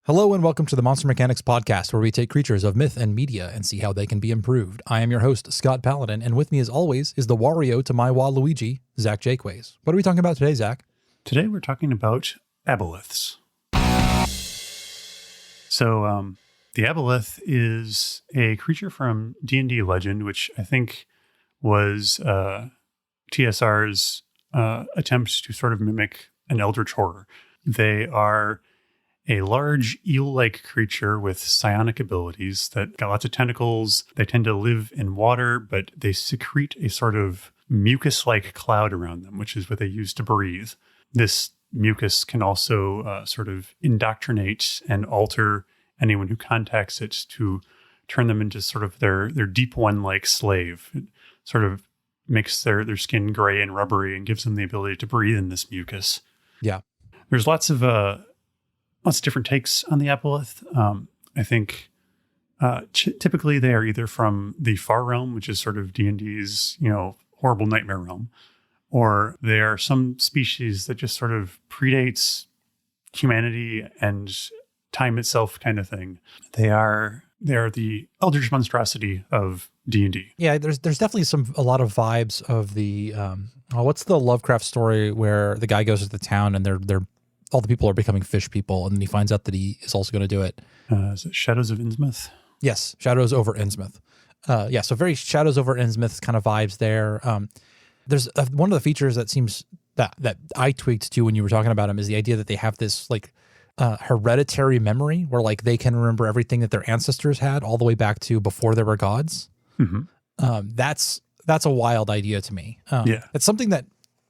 Hello and welcome to the Monster Mechanics Podcast, where we take creatures of myth and media and see how they can be improved. I am your host, Scott Paladin, and with me as always is the Wario to my Waluigi, Zach Jaquays. What are we talking about today, Zach? Today we're talking about Aboleths. So the Aboleth is a creature from D&D Legend, which I think was TSR's attempt to sort of mimic an eldritch horror. They are a large eel-like creature with psionic abilities that got lots of tentacles. They tend to live in water, but they secrete a sort of mucus-like cloud around them, which is what they use to breathe. This mucus can also sort of indoctrinate and alter anyone who contacts it to turn them into sort of their deep one-like slave. It sort of makes their skin gray and rubbery and gives them the ability to breathe in this mucus. Yeah. There's lots of different takes on the Aboleth. I think typically they are either from the Far Realm, which is sort of D&D's, horrible nightmare realm, or they are some species that just sort of predates humanity and time itself kind of thing. They are the eldritch monstrosity of D&D. Yeah, there's definitely a lot of vibes of the what's the Lovecraft story where the guy goes to the town and they're all the people are becoming fish people, and then he finds out that he is also going to do it. Is it Shadows of Innsmouth? Yes, Shadows over Innsmouth. So very Shadows over Innsmouth kind of vibes there. There's one of the features that seems that I tweaked to when you were talking about him is the idea that they have this like hereditary memory where like they can remember everything that their ancestors had all the way back to before there were gods. Mm-hmm. That's a wild idea to me. It's something that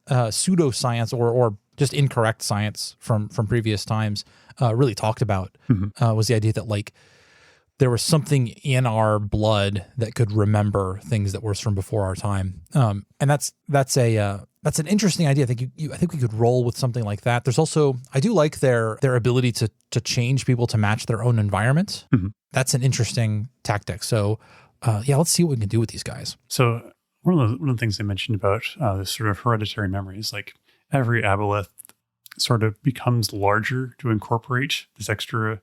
pseudoscience or just incorrect science from previous times really talked about. Was the idea that like there was something in our blood that could remember things that were from before our time. And that's an interesting idea. I think I think we could roll with something like that. There's also, I do like their ability to change people to match their own environment. Mm-hmm. That's an interesting tactic. So let's see what we can do with these guys. So one of the things they mentioned about this sort of hereditary memory is like every Aboleth sort of becomes larger to incorporate this extra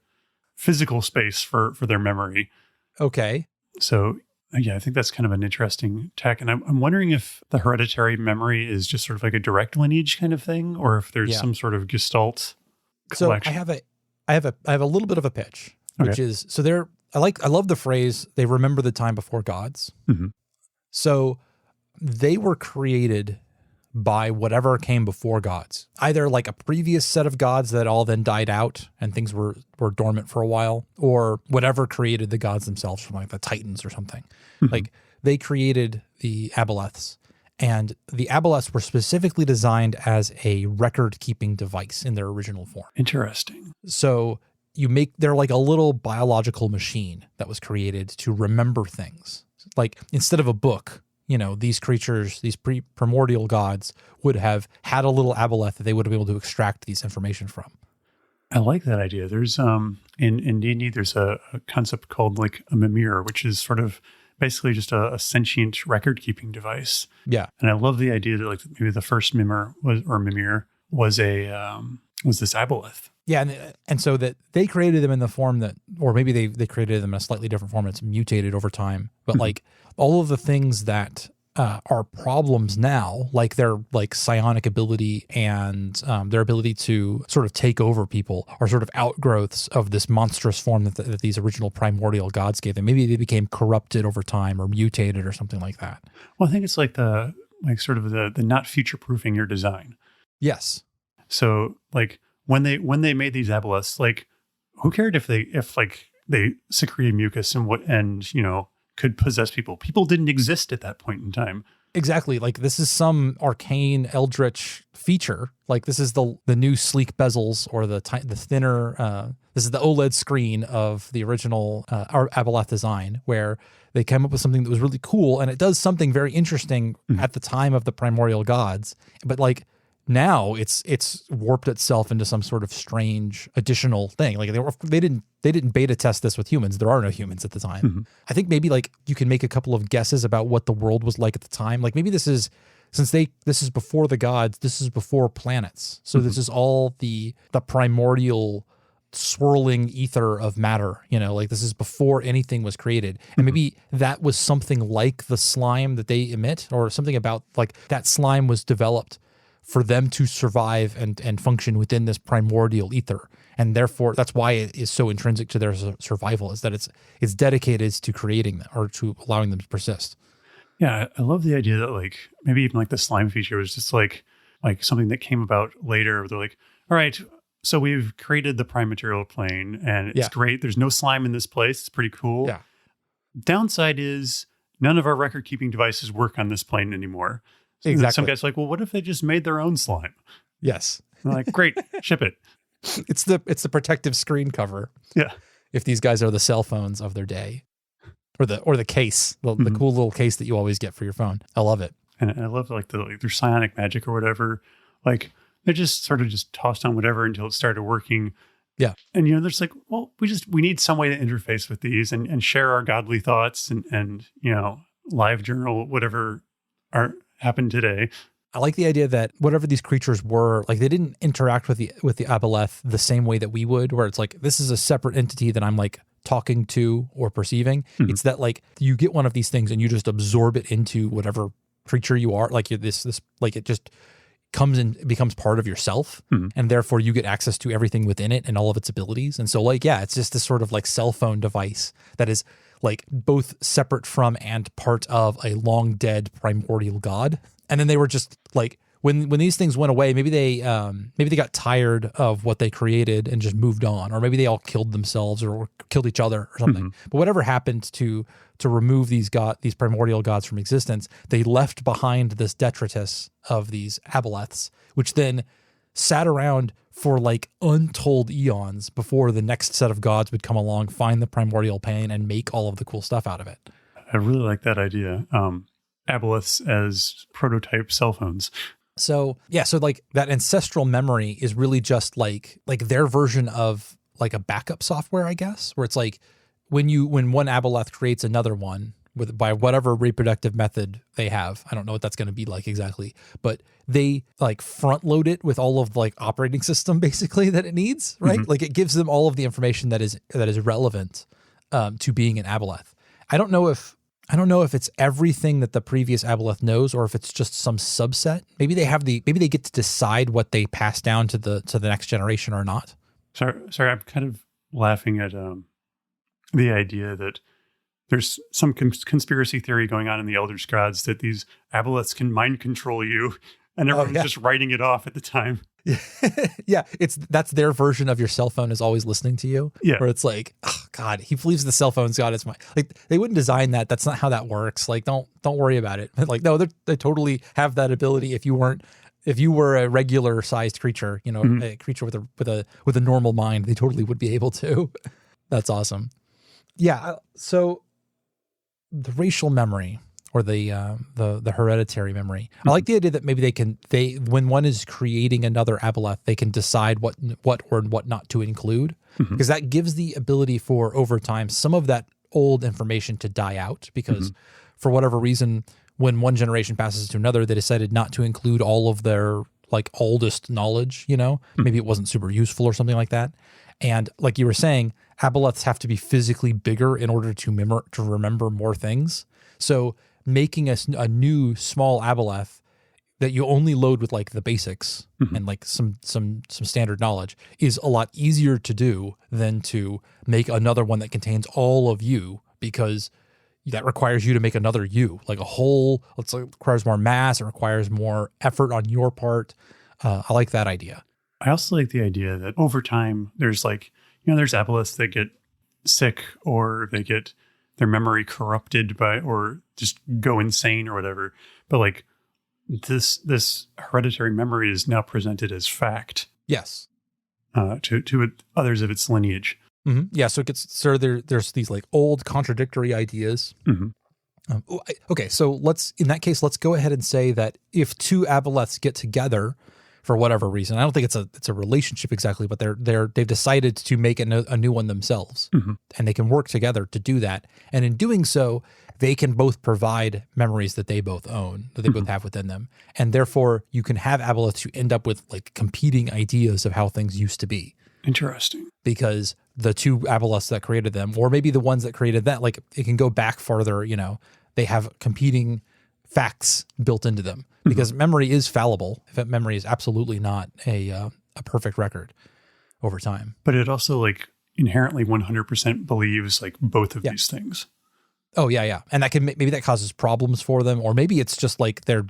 physical space for their memory. Okay. So I think that's kind of an interesting tech. And I'm wondering if the hereditary memory is just sort of like a direct lineage kind of thing, or if there's some sort of gestalt collection. So I have a little bit of a pitch, which is, so I love the phrase, they remember the time before gods. Mm-hmm. So they were created by whatever came before gods, either like a previous set of gods that all then died out and things were dormant for a while, or whatever created the gods themselves from like the Titans or something. Mm-hmm. Like they created the Aboleths, and the Aboleths were specifically designed as a record-keeping device in their original form. Interesting. So they're like a little biological machine that was created to remember things. Like instead of a book, these creatures, these primordial gods would have had a little Aboleth that they would have been able to extract these information from. I like that idea. There's in D&D, there's a concept called like a mimir, which is sort of basically just a sentient record-keeping device. Yeah. And I love the idea that like maybe the first mimir was this Aboleth. Yeah, and so that they created them in the form that, or maybe they created them in a slightly different form that's mutated over time. But like all of the things that are problems now, like their like psionic ability and their ability to sort of take over people, are sort of outgrowths of this monstrous form that these original primordial gods gave them. Maybe they became corrupted over time or mutated or something like that. Well, I think it's like the not future-proofing your design. Yes. So like when they made these Aboleths, like who cared if they secreted mucus and could possess people? People didn't exist at that point in time. Exactly. Like this is some arcane eldritch feature. Like this is the new sleek bezels or the thinner. This is the OLED screen of the original Aboleth design, where they came up with something that was really cool, and it does something very interesting at the time of the primordial gods. But like now it's warped itself into some sort of strange additional thing. Like they didn't beta test this with humans. There are no humans at the time. Mm-hmm. I think maybe like you can make a couple of guesses about what the world was like at the time. Like maybe this is before the gods, this is before planets. So this is all the primordial swirling ether of matter, like this is before anything was created. And maybe that was something like the slime that they emit, or something about like that slime was developed for them to survive and function within this primordial ether. And therefore that's why it is so intrinsic to their survival, is that it's dedicated to creating them, or to allowing them to persist. Yeah, I love the idea that like maybe even like the slime feature was just like something that came about later. Where they're like, all right, so we've created the prime material plane and it's great. There's no slime in this place. It's pretty cool. Yeah. Downside is none of our record keeping devices work on this plane anymore. So exactly. Some guys are like, well, what if they just made their own slime? Yes. And they're like, great, ship it. It's the protective screen cover. Yeah. If these guys are the cell phones of their day. Or the case, the cool little case that you always get for your phone. I love it. And I love like their psionic magic or whatever. Like they just sort of just tossed on whatever until it started working. Yeah. And they're just like, well, we need some way to interface with these and share our godly thoughts and live journal whatever happened today. I like the idea that whatever these creatures were, like they didn't interact with the Aboleth the same way that we would, where it's like this is a separate entity that I'm like talking to or perceiving. It's that like you get one of these things and you just absorb it into whatever creature you are. Like this like it just comes and becomes part of yourself, and therefore you get access to everything within it and all of its abilities. And so like, yeah, it's just this sort of like cell phone device that is like both separate from and part of a long dead primordial god. And then they were just like, when these things went away, maybe they got tired of what they created and just moved on, or maybe they all killed themselves or killed each other or something. But whatever happened to remove these primordial gods from existence, they left behind this detritus of these Aboleths, which then sat around for like untold eons before the next set of gods would come along, find the primordial pain, and make all of the cool stuff out of it. I really like that idea. Aboleths as prototype cell phones. So yeah, so like that ancestral memory is really just like their version of like a backup software, I guess, where it's like when one Aboleth creates another one by whatever reproductive method they have. I don't know what that's going to be like exactly, but they like front load it with all of like operating system basically that it needs, right? Like it gives them all of the information that is relevant to being an Aboleth. I don't know if it's everything that the previous Aboleth knows, or if it's just some subset. Maybe they get to decide what they pass down to the next generation or not. Sorry, I'm kind of laughing at the idea that there's some conspiracy theory going on in the Eldritch Gods that these Aboleths can mind control you, and everyone's just writing it off at the time. Yeah, that's their version of your cell phone is always listening to you. Yeah, where it's like, oh God, he believes the cell phone's got its mind. Like they wouldn't design that. That's not how that works. Like don't worry about it. But like no, they totally have that ability. If you were a regular sized creature, a creature with a normal mind, they totally would be able to. That's awesome. Yeah. So the racial memory, or the hereditary memory. I like the idea that maybe when one is creating another Aboleth, they can decide what or what not to include, because that gives the ability for over time some of that old information to die out, because for whatever reason, when one generation passes to another, they decided not to include all of their like oldest knowledge, maybe it wasn't super useful or something like that. And like you were saying, Aboleths have to be physically bigger in order to remember more things. So making a new small Aboleth that you only load with like the basics and like some standard knowledge is a lot easier to do than to make another one that contains all of you, because that requires you to make another you, like it requires more mass. It requires more effort on your part. I like that idea. I also like the idea that over time, there's like, there's Aboleths that get sick, or they get their memory corrupted or just go insane or whatever. But like this hereditary memory is now presented as fact. Yes. To others of its lineage. Yeah. So it gets there's these like old contradictory ideas. Okay. So in that case, let's go ahead and say that if two Aboleths get together for whatever reason, I don't think it's a relationship exactly, but they've decided to make a new one themselves, and they can work together to do that. And in doing so, they can both provide memories that they both own, that they both have within them. And therefore you can have Aboleths who end up with like competing ideas of how things used to be. Interesting. Because the two Aboleths that created them, or maybe the ones that created that, like it can go back farther, they have competing facts built into them because memory is fallible. If memory is absolutely not a perfect record over time. But it also like inherently 100% believes like both of these things. Oh yeah. And that maybe that causes problems for them, or maybe it's just like they're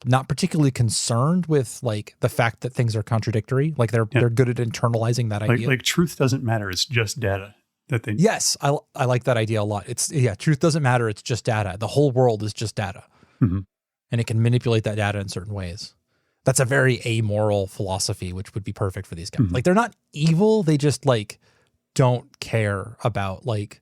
not particularly concerned with like the fact that things are contradictory. Like they're good at internalizing that idea. Like truth doesn't matter. It's just data that they. Yes. I like that idea a lot. Truth doesn't matter. It's just data. The whole world is just data. Mm-hmm. And it can manipulate that data in certain ways. That's a very amoral philosophy, which would be perfect for these guys. Mm-hmm. Like they're not evil. They just like don't care about like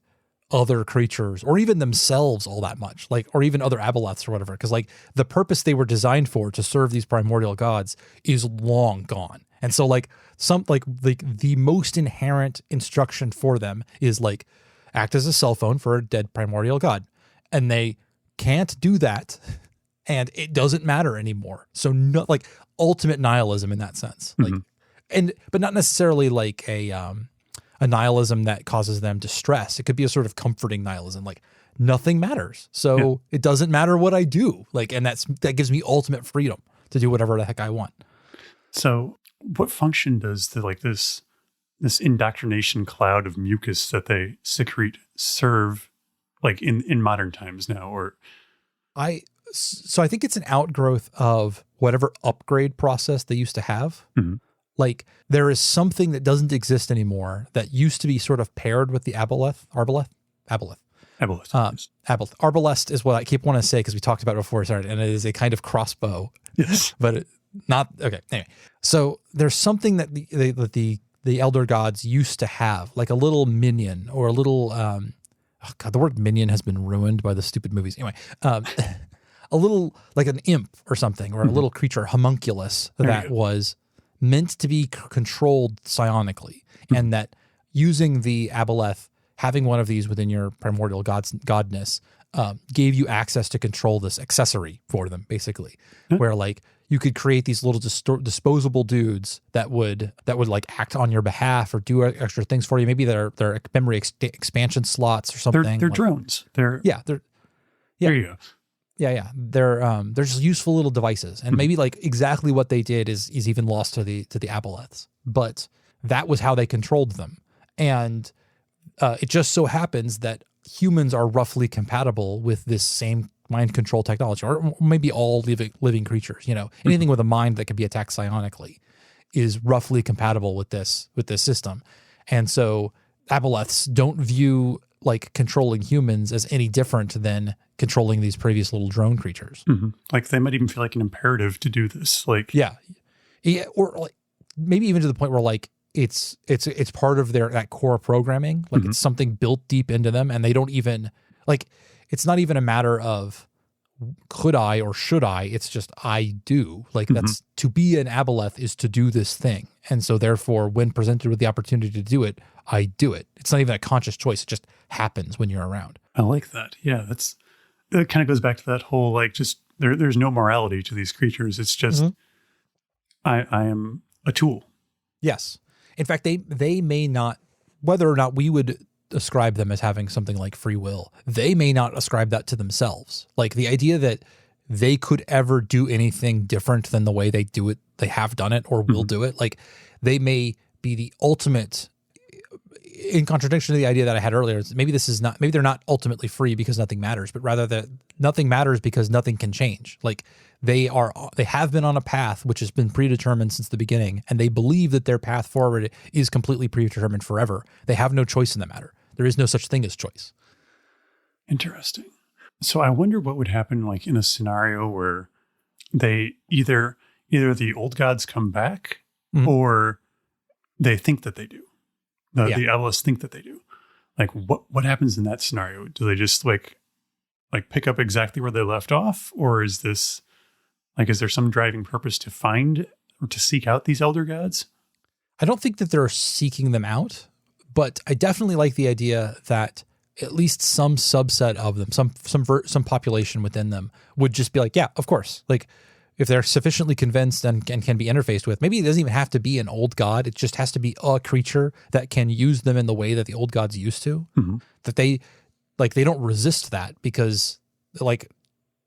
other creatures or even themselves all that much, like, or even other Aboleths or whatever. Cause like the purpose they were designed for, to serve these primordial gods, is long gone. And so like the most inherent instruction for them is like act as a cell phone for a dead primordial god. And they can't do that. And it doesn't matter anymore. So no, like ultimate nihilism in that sense, like, but not necessarily like a nihilism that causes them distress. It could be a sort of comforting nihilism, like nothing matters. So it doesn't matter what I do. Like, and that gives me ultimate freedom to do whatever the heck I want. So what function does this indoctrination cloud of mucus that they secrete serve like in modern times now? Or So I think it's an outgrowth of whatever upgrade process they used to have. Mm-hmm. Like there is something that doesn't exist anymore that used to be sort of paired with the Aboleth. Arbalest is what I keep wanting to say because we talked about it before we started, and it is a kind of crossbow. Yes. But not, okay. Anyway, so there's something that the elder gods used to have, like a little minion or a little, the word minion has been ruined by the stupid movies. Anyway, a little like an imp or something, or a little creature, homunculus, that was meant to be controlled psionically, and that using the Aboleth, having one of these within your primordial godness, gave you access to control this accessory for them, basically, where like you could create these little disposable dudes that would like act on your behalf or do extra things for you. Maybe they're memory expansion slots or something. They're like, drones. There you go. Yeah. They're just useful little devices. And maybe like exactly what they did is even lost to the Aboleths, but that was how they controlled them. And it just so happens that humans are roughly compatible with this same mind control technology, or maybe all living creatures, anything with a mind that can be attacked psionically is roughly compatible with this system. And so Aboleths don't view like controlling humans as any different than controlling these previous little drone creatures. Mm-hmm. Like they might even feel like an imperative to do this. Like, yeah. Or like maybe even to the point where like it's part of that core programming. Like it's something built deep into them, and they don't even like, it's not even a matter of could I or should I, it's just I do. Like that's, to be an Aboleth is to do this thing. And so therefore when presented with the opportunity to do it, I do it. It's not even a conscious choice. It just happens when you're around. I like that. Yeah, it kind of goes back to that whole like just there's no morality to these creatures. It's just I am a tool. Yes. In fact, they may not, whether or not we would ascribe them as having something like free will, they may not ascribe that to themselves. Like the idea that they could ever do anything different than the way they do it, they have done it or will do it. Like they may be the ultimate, in contradiction to the idea that I had earlier, maybe they're not ultimately free because nothing matters, but rather that nothing matters because nothing can change. Like they have been on a path which has been predetermined since the beginning, and they believe that their path forward is completely predetermined forever. They have no choice in the matter. There is no such thing as choice. Interesting. So I wonder what would happen like in a scenario where they either the old gods come back or they think that they do. The Aboleths think that they do. Like what happens in that scenario? Do they just like pick up exactly where they left off? Or is there some driving purpose to find or to seek out these elder gods? I don't think that they're seeking them out, but I definitely like the idea that at least some subset of them, some population within them would just be like, yeah, of course. Like if they're sufficiently convinced and can be interfaced with, maybe it doesn't even have to be an old god. It just has to be a creature that can use them in the way that the old gods used to. Mm-hmm. That they don't resist that because like,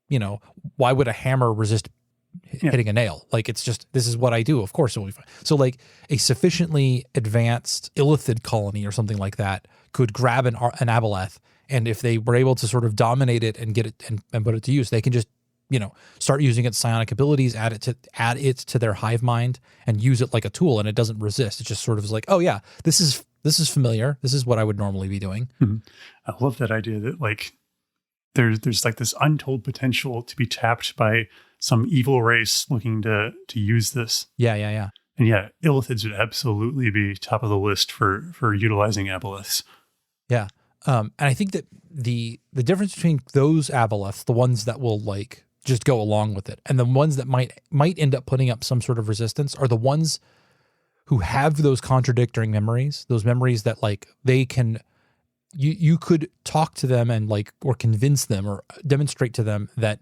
you know, why would a hammer resist hitting a nail? Like, it's just, this is what I do. Of course it will be fine. So like a sufficiently advanced illithid colony or something like that could grab an Aboleth, and if they were able to sort of dominate it and get it and put it to use, they can just, you know, start using its psionic abilities, add it to their hive mind and use it like a tool, and it doesn't resist. It just sort of is like, oh yeah, this is familiar. This is what I would normally be doing. Mm-hmm. I love that idea that like there's like this untold potential to be tapped by some evil race looking to use this. Yeah. And yeah, illithids would absolutely be top of the list for utilizing aboleths. Yeah. And I think that the difference between those aboleths, the ones that will like just go along with it, and the ones that might end up putting up some sort of resistance, are the ones who have those contradictory memories, those memories that like they can, you could talk to them and like, or convince them or demonstrate to them that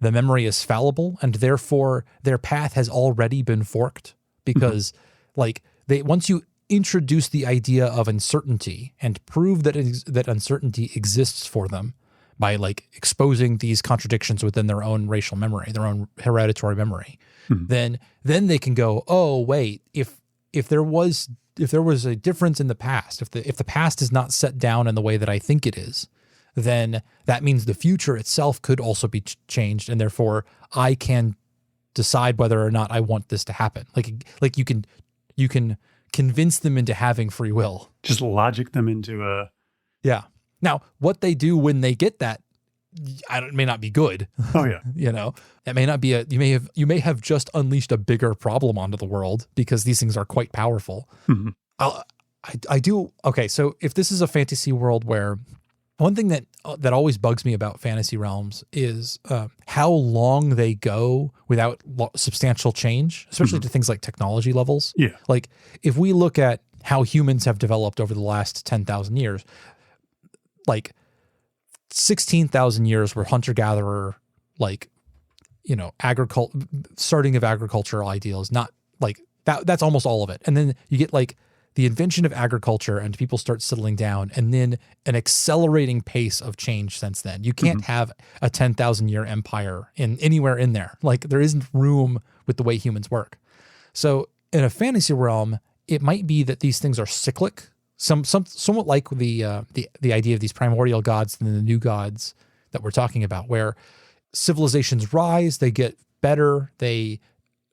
the memory is fallible and therefore their path has already been forked, because like once you introduce the idea of uncertainty and prove that that uncertainty exists for them by like exposing these contradictions within their own racial memory, their own hereditary memory, then they can go, oh wait, if there was a difference in the past, if the past is not set down in the way that I think it is, then that means the future itself could also be changed, and therefore I can decide whether or not I want this to happen. Like you can convince them into having free will. Just logic them into a... Yeah. Now, what they do when they get that, it may not be good. Oh yeah. You know, it may not be you may have just unleashed a bigger problem onto the world, because these things are quite powerful. Mm-hmm. I do. Okay. So if this is a fantasy world where one thing that always bugs me about fantasy realms is how long they go without substantial change, especially to things like technology levels. Yeah. Like if we look at how humans have developed over the last 10,000 years, like 16,000 years were hunter-gatherer, like, you know, starting of agricultural ideals, not like that's almost all of it. And then you get like the invention of agriculture and people start settling down, and then an accelerating pace of change since then. You can't have a 10,000 year empire anywhere in there. Like there isn't room with the way humans work. So in a fantasy realm, it might be that these things are cyclic, somewhat like the idea of these primordial gods and the new gods that we're talking about, where civilizations rise, they get better, they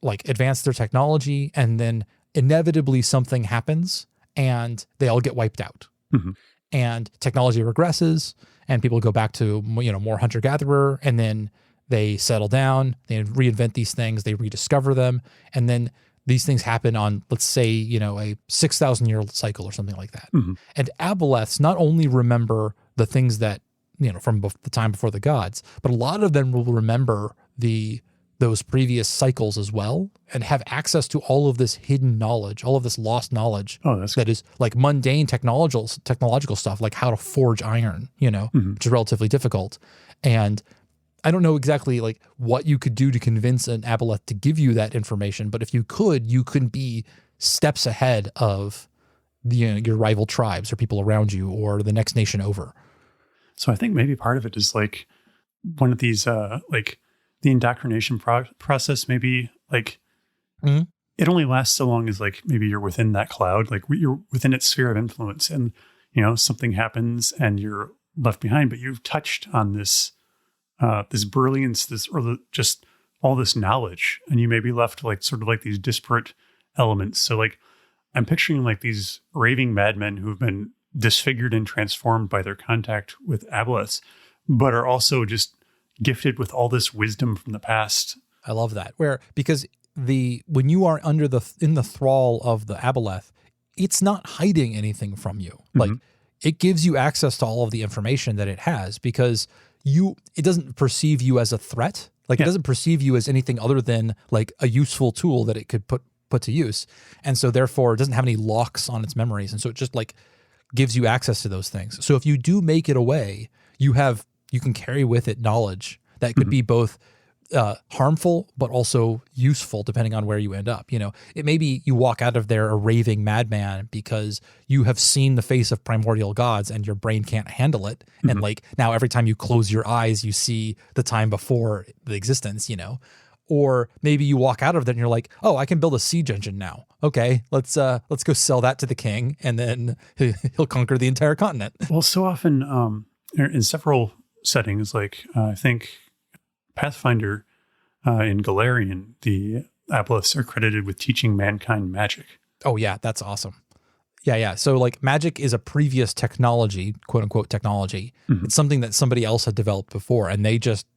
like advance their technology, and then inevitably something happens and they all get wiped out. And technology regresses and people go back to, you know, more hunter-gatherer, and then they settle down, they reinvent these things, they rediscover them, and then these things happen on, let's say, you know, a 6,000 year cycle or something like that. And aboleths not only remember the things that, you know, from the time before the gods, but a lot of them will remember those previous cycles as well, and have access to all of this hidden knowledge, all of this lost knowledge that is like mundane technological stuff, like how to forge iron, you know, which is relatively difficult. And I don't know exactly like what you could do to convince an aboleth to give you that information, but if you could be steps ahead of your rival tribes or people around you or the next nation over. So I think maybe part of it is like one of these like the indoctrination process, maybe like it only lasts so long as like maybe you're within that cloud, like you're within its sphere of influence, and you know something happens and you're left behind, but you've touched on this this brilliance, just all this knowledge, and you may be left like sort of like these disparate elements. So like I'm picturing like these raving madmen who've been disfigured and transformed by their contact with aboleths, but are also just gifted with all this wisdom from the past. I love that. Because when you are in the thrall of the aboleth, it's not hiding anything from you. Like it gives you access to all of the information that it has, because it doesn't perceive you as a threat. Like it doesn't perceive you as anything other than like a useful tool that it could put to use. And so therefore it doesn't have any locks on its memories. And so it just like gives you access to those things. So if you do make it away, you can carry with it knowledge that could be both harmful, but also useful depending on where you end up. It maybe you walk out of there a raving madman because you have seen the face of primordial gods and your brain can't handle it. Mm-hmm. And like now every time you close your eyes, you see the time before the existence, Or maybe you walk out of there and you're like, oh, I can build a siege engine now. Okay, let's go sell that to the king, and then he'll conquer the entire continent. Well, so often in several settings, like I think Pathfinder in Galarian, the Aboleths are credited with teaching mankind magic. Oh yeah, that's awesome. Yeah. So like magic is a previous technology, quote unquote technology. Mm-hmm. It's something that somebody else had developed before, and they just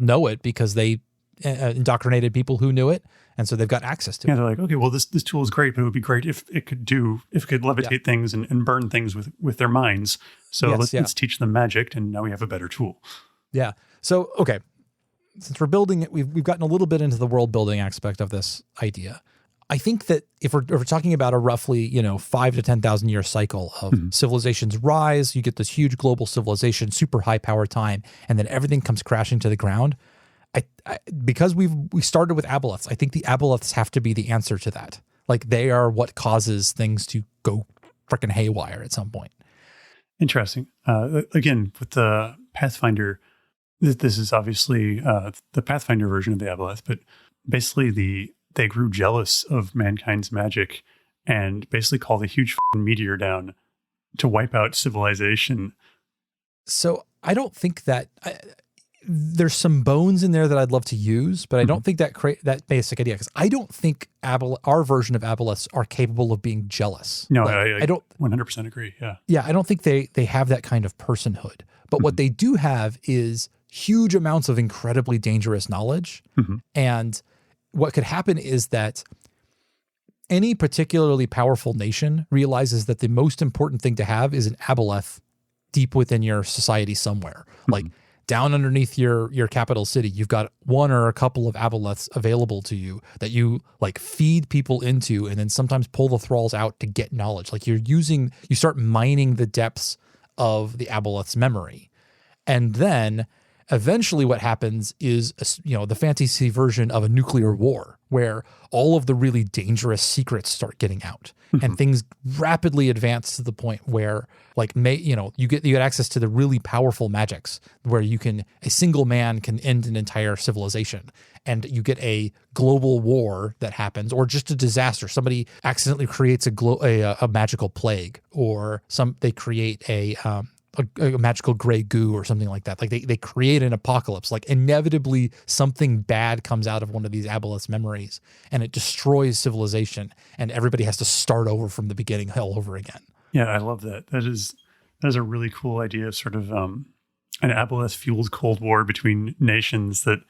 know it because they indoctrinated people who knew it, and so they've got access to it. Yeah, they're like, okay, well, this tool is great, but it would be great if it could levitate things and burn things with their minds. So let's teach them magic, and now we have a better tool. Yeah. So okay, since we're building it, we've gotten a little bit into the world building aspect of this idea. I think that if we're talking about a roughly 5 to 10,000 year cycle of civilizations rise, you get this huge global civilization, super high power time, and then everything comes crashing to the ground. Because we started with Aboleths, I think the Aboleths have to be the answer to that. Like they are what causes things to go freaking haywire at some point. Interesting. Again, with the Pathfinder, this is obviously the Pathfinder version of the Aboleth, but basically they grew jealous of mankind's magic and basically called a huge meteor down to wipe out civilization. So I don't think that... there's some bones in there that I'd love to use, but I don't think that basic idea, because I don't think our version of Aboleths are capable of being jealous. No, like, I don't 100% agree. Yeah. Yeah. I don't think they have that kind of personhood, but what they do have is huge amounts of incredibly dangerous knowledge. And what could happen is that any particularly powerful nation realizes that the most important thing to have is an Aboleth deep within your society somewhere. Like, down underneath your capital city, you've got one or a couple of Aboleths available to you that you like feed people into, and then sometimes pull the thralls out to get knowledge. Like you start mining the depths of the Aboleth's memory. And then eventually what happens is, the fantasy version of a nuclear war where all of the really dangerous secrets start getting out and things rapidly advance to the point where you get access to the really powerful magics where a single man can end an entire civilization, and you get a global war that happens, or just a disaster. Somebody accidentally creates a magical plague, or they create a magical gray goo or something like that. Like they create an apocalypse. Like inevitably something bad comes out of one of these Aboleth's memories and it destroys civilization, and everybody has to start over from the beginning all over again. Yeah, I love that. That is a really cool idea of sort of an Aboleth fueled Cold War between nations that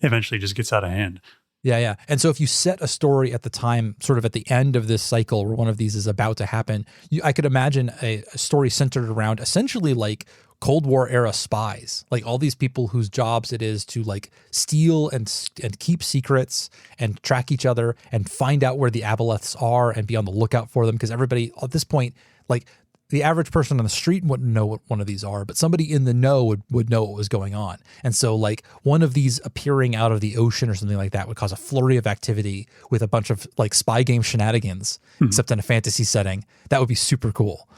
eventually just gets out of hand. Yeah. And so if you set a story at the time, sort of at the end of this cycle where one of these is about to happen, I could imagine a story centered around essentially like Cold War era spies, like all these people whose jobs it is to like steal and keep secrets and track each other and find out where the Aboleths are and be on the lookout for them. Because everybody at this point, like the average person on the street wouldn't know what one of these are, but somebody in the know would know what was going on. And so like one of these appearing out of the ocean or something like that would cause a flurry of activity with a bunch of like spy game shenanigans, except in a fantasy setting. That would be super cool.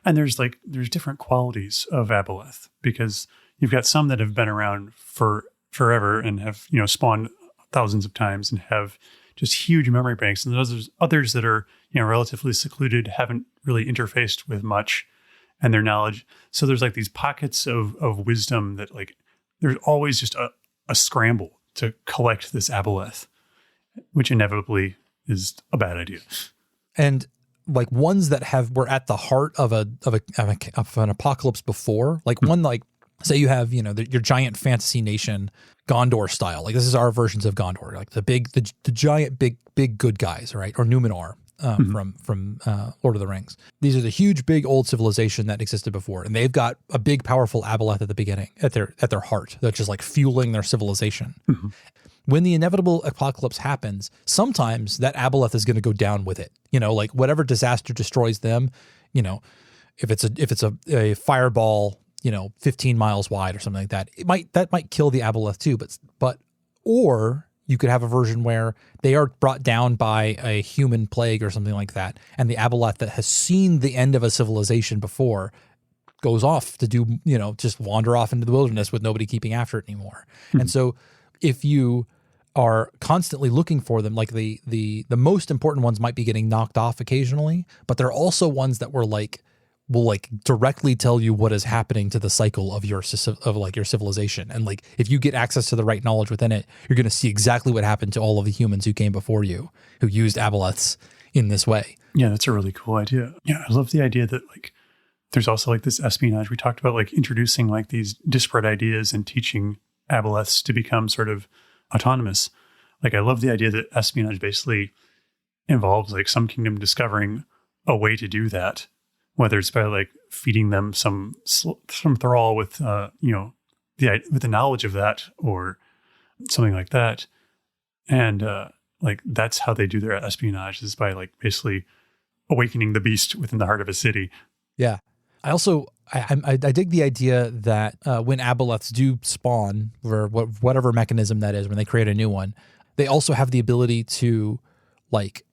And there's different qualities of Aboleth, because you've got some that have been around for forever and have, spawned thousands of times and have just huge memory banks. And there's others that are, relatively secluded, haven't really interfaced with much, and their knowledge. So there's like these pockets of wisdom that like, there's always just a scramble to collect this Aboleth, which inevitably is a bad idea. And like ones that were at the heart of an apocalypse before, like one, like say you have, your giant fantasy nation, Gondor style. Like this is our versions of Gondor, like the giant big good guys, right? Or Numenor from Lord of the Rings. These are the huge big old civilization that existed before, and they've got a big powerful Aboleth at the beginning, at their heart, that's just like fueling their civilization. When the inevitable apocalypse happens, sometimes that Aboleth is going to go down with it. Like whatever disaster destroys them, if it's a fireball, 15 miles wide or something like that, that might kill the Aboleth too, but Or you could have a version where they are brought down by a human plague or something like that, and the Aboleth that has seen the end of a civilization before goes off to do, just wander off into the wilderness with nobody keeping after it anymore. And so if you are constantly looking for them, like the most important ones might be getting knocked off occasionally, but there are also ones that will directly tell you what is happening to the cycle of your civilization. And like, if you get access to the right knowledge within it, you're going to see exactly what happened to all of the humans who came before you, who used Aboleths in this way. Yeah, that's a really cool idea. Yeah, I love the idea that like, there's also like this espionage. We talked about like introducing like these disparate ideas and teaching Aboleths to become sort of autonomous. Like, I love the idea that espionage basically involves like some kingdom discovering a way to do that, whether it's by like feeding them some thrall with with the knowledge of that or something like that. And like, that's how they do their espionage, is by like basically awakening the beast within the heart of a city. Yeah. I also, I dig the idea that when Aboleths do spawn, or whatever mechanism that is, when they create a new one, they also have the ability to like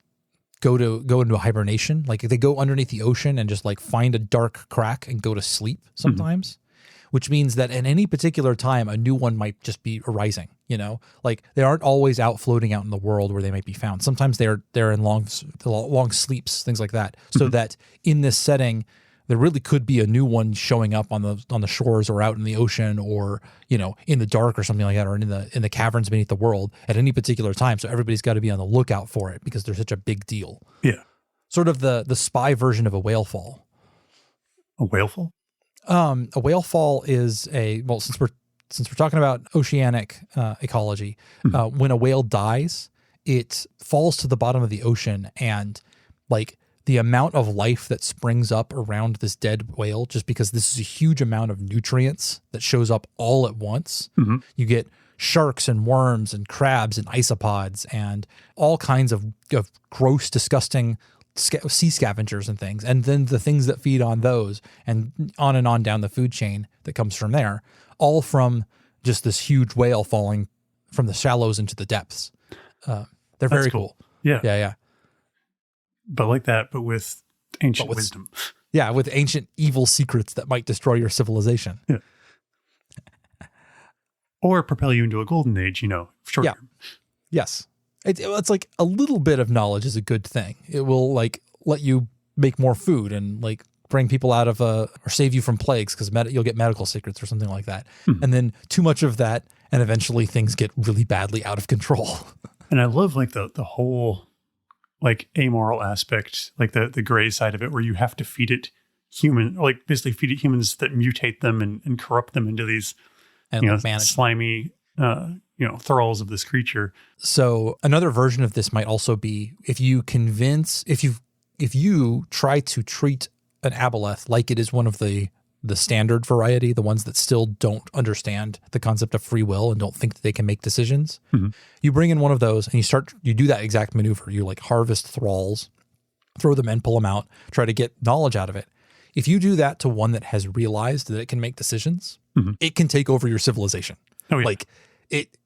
go into a hibernation. Like, they go underneath the ocean and just like find a dark crack and go to sleep sometimes, which means that at any particular time, a new one might just be arising, like they aren't always out floating out in the world where they might be found. Sometimes they're in long sleeps, things like that. So that in this setting, there really could be a new one showing up on the shores or out in the ocean, or, in the dark or something like that, or in the caverns beneath the world at any particular time. So everybody's got to be on the lookout for it because they're such a big deal. Yeah. Sort of the spy version of a whale fall. A whale fall? A whale fall is since we're talking about oceanic ecology, when a whale dies, it falls to the bottom of the ocean, and like, the amount of life that springs up around this dead whale, just because this is a huge amount of nutrients that shows up all at once. You get sharks and worms and crabs and isopods and all kinds of gross, disgusting sea scavengers and things. And then the things that feed on those, and on down the food chain that comes from there, all from just this huge whale falling from the shallows into the depths. They're very cool. Yeah. Yeah. But like that, but with ancient wisdom. Yeah, with ancient evil secrets that might destroy your civilization. Yeah. Or propel you into a golden age, short term. Yes. It's like a little bit of knowledge is a good thing. It will like let you make more food and like bring people out of or save you from plagues, because you'll get medical secrets or something like that. And then too much of that, and eventually things get really badly out of control. And I love like the whole like amoral aspect, like the gray side of it, where you have to feed it basically feed it humans that mutate them and corrupt them into these, slimy, thralls of this creature. So another version of this might also be if you try to treat an Aboleth like it is one of the standard variety, the ones that still don't understand the concept of free will and don't think that they can make decisions. You bring in one of those and you do that exact maneuver. You like harvest thralls, throw them in, pull them out, try to get knowledge out of it. If you do that to one that has realized that it can make decisions, it can take over your civilization. Oh, yeah. Like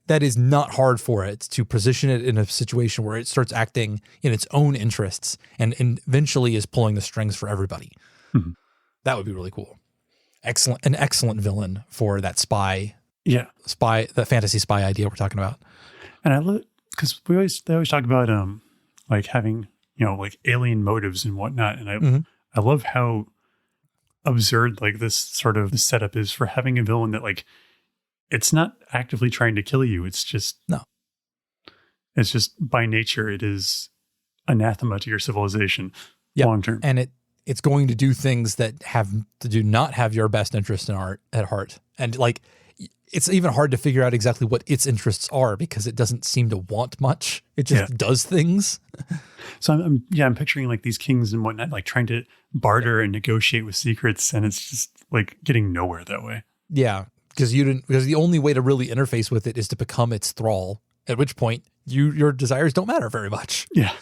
that is not hard for it to position it in a situation where it starts acting in its own interests and eventually is pulling the strings for everybody. That would be really cool. An excellent villain for that that fantasy spy idea we're talking about. And I love, because they always talk about like having like alien motives and whatnot, and I love how absurd like this sort of setup is for having a villain that like it's not actively trying to kill you. It's just It's just by nature it is anathema to your civilization long term, and it's going to do things that do not have your best interest at heart. And like, it's even hard to figure out exactly what its interests are because it doesn't seem to want much. It just does things. So I'm picturing like these kings and whatnot, like trying to barter and negotiate with secrets. And it's just like getting nowhere that way. Yeah. Because the only way to really interface with it is to become its thrall, at which point your desires don't matter very much. Yeah.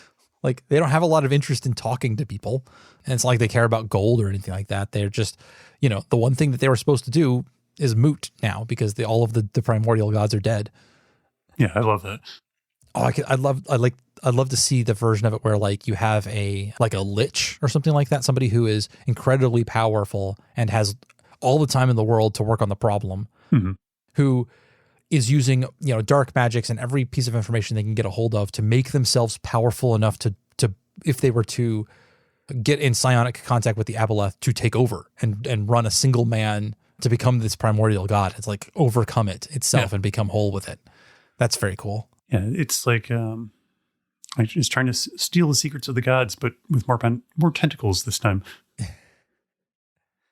Like, they don't have a lot of interest in talking to people. And it's not like they care about gold or anything like that. They're just, the one thing that they were supposed to do is moot now because all of the primordial gods are dead. Yeah, I love that. Oh, I'd love to see the version of it where like you have a lich or something like that, somebody who is incredibly powerful and has all the time in the world to work on the problem, who is using, you know, dark magics and every piece of information they can get a hold of to make themselves powerful enough to if they were to get in psionic contact with the Aboleth, to take over and run a single man to become this primordial god. It's like overcome it itself and become whole with it. That's very cool. Yeah, it's like just trying to steal the secrets of the gods, but with more tentacles this time.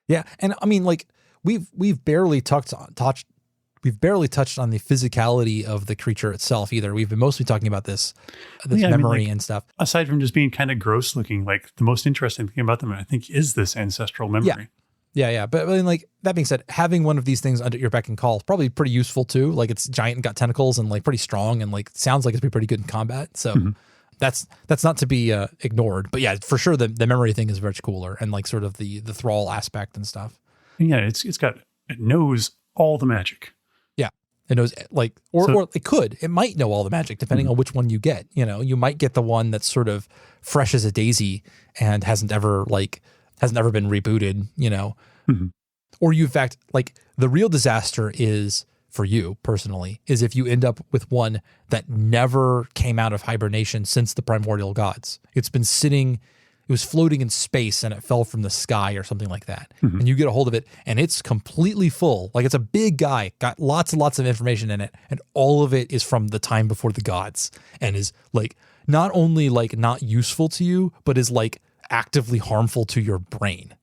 Yeah, and I mean, like we've barely touched on the physicality of the creature itself either. We've been mostly talking about this memory and stuff. Aside from just being kind of gross looking, like the most interesting thing about them, I think, is this ancestral memory. Yeah. But I mean, like, that being said, having one of these things under your beck and call is probably pretty useful too. Like, it's giant and got tentacles and like pretty strong and like sounds like it's pretty good in combat. So that's not to be ignored. But yeah, for sure, the memory thing is much cooler and like sort of the thrall aspect and stuff. And yeah, it knows all the magic. It knows like, or it might know all the magic depending on which one you get. You know, you might get the one that's sort of fresh as a daisy and hasn't ever been rebooted, you know, or you, in fact, like the real disaster is for you personally is if you end up with one that never came out of hibernation since the primordial gods. It's been sitting, it was floating in space and it fell from the sky or something like that. And you get a hold of it and it's completely full. Like, it's a big guy, got lots and lots of information in it. And all of it is from the time before the gods and is like, not only like not useful to you, but is like actively harmful to your brain.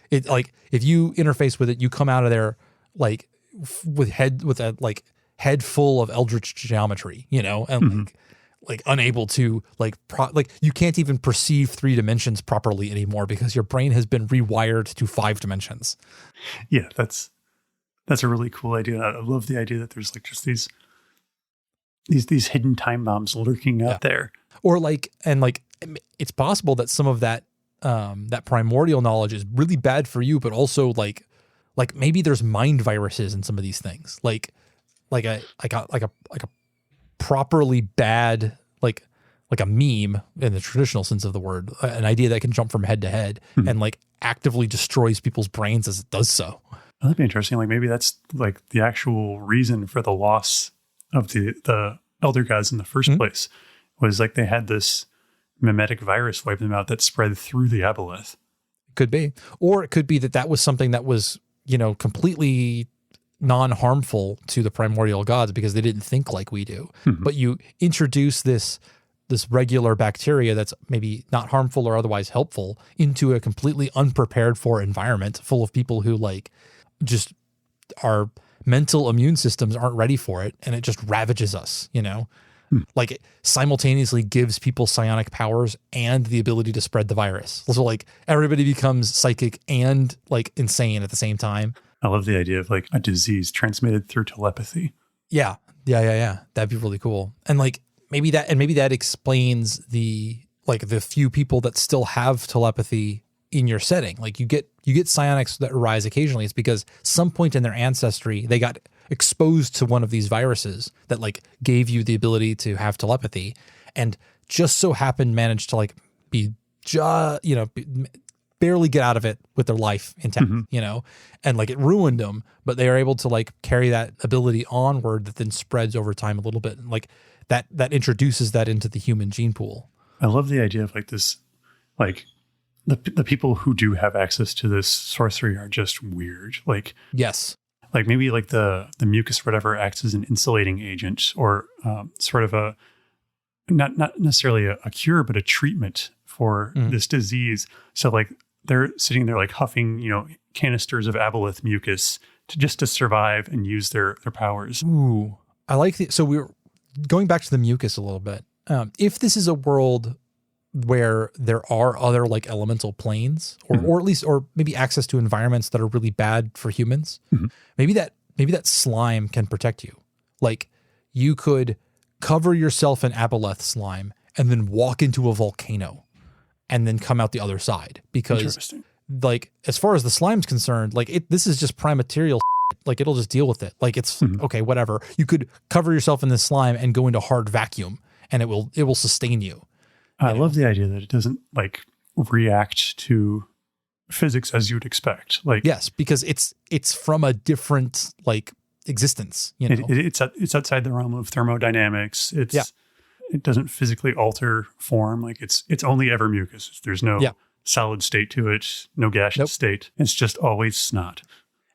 It, like if you interface with it, you come out of there like with a head full of eldritch geometry, you know, and like unable to like you can't even perceive 3 dimensions properly anymore because your brain has been rewired to 5 dimensions. Yeah, that's a really cool idea. I love the idea that there's like just these hidden time bombs lurking out there. Or like, and like, it's possible that some of that that primordial knowledge is really bad for you, but also like maybe there's mind viruses in some of these things, like a properly bad, like a meme in the traditional sense of the word, an idea that can jump from head to head and like actively destroys people's brains as it does so. Well, that'd be interesting. Like maybe that's like the actual reason for the loss of the elder gods in the first place, was like they had this mimetic virus wipe them out that spread through the Aboleth. Could be. Or it could be that was something that was, you know, completely non-harmful to the primordial gods because they didn't think like we do. But you introduce this regular bacteria that's maybe not harmful or otherwise helpful into a completely unprepared for environment full of people who like just our mental immune systems aren't ready for it, and it just ravages us, you know? Like it simultaneously gives people psionic powers and the ability to spread the virus. So like everybody becomes psychic and like insane at the same time. I love the idea of like a disease transmitted through telepathy. Yeah. That'd be really cool. And like maybe that explains the few people that still have telepathy in your setting. Like you get psionics that arise occasionally. It's because some point in their ancestry, they got exposed to one of these viruses that like gave you the ability to have telepathy, and just so happened managed to like barely get out of it with their life intact, you know, and like it ruined them, but they are able to like carry that ability onward that then spreads over time a little bit. And like that introduces that into the human gene pool. I love the idea of like this, like the people who do have access to this sorcery are just weird. Like, yes. Like maybe like the mucus or whatever acts as an insulating agent, or sort of a not necessarily a cure, but a treatment for this disease. So like they're sitting there like huffing, you know, canisters of Aboleth mucus to survive and use their powers. Ooh, I like the. So we're going back to the mucus a little bit. If this is a world where there are other like elemental planes or at least, or maybe access to environments that are really bad for humans, maybe that slime can protect you. Like you could cover yourself in Aboleth slime and then walk into a volcano and then come out the other side, because like, as far as the slime's concerned, like this is just prime material like it'll just deal with it. Like it's okay, whatever. You could cover yourself in this slime and go into hard vacuum and it will sustain you. I love the idea that it doesn't like react to physics as you'd expect. Like, yes, because it's from a different like existence, you know. It's outside the realm of thermodynamics. It doesn't physically alter form. Like it's only ever mucus. There's no solid state to it, no gaseous state. It's just always snot.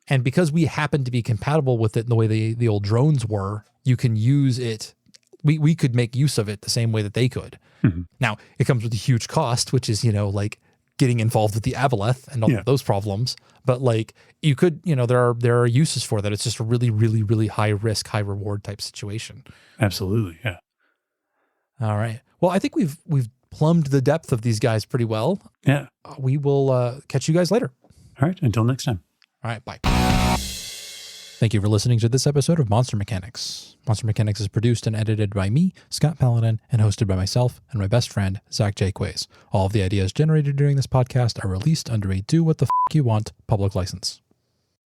And because we happen to be compatible with it in the way the old drones were, you can use it. We could make use of it the same way that they could. Now, it comes with a huge cost, which is, like getting involved with the Aboleth and all of those problems. But like you could, there are uses for that. It's just a really, really, really high risk, high reward type situation. Absolutely. Yeah. All right. Well, I think we've plumbed the depth of these guys pretty well. Yeah. We will catch you guys later. All right. Until next time. All right. Bye. Thank you for listening to this episode of Monster Mechanics. Monster Mechanics is produced and edited by me, Scott Paladin, and hosted by myself and my best friend, Zach Jaquays. All of the ideas generated during this podcast are released under a do what the f*** you want public license.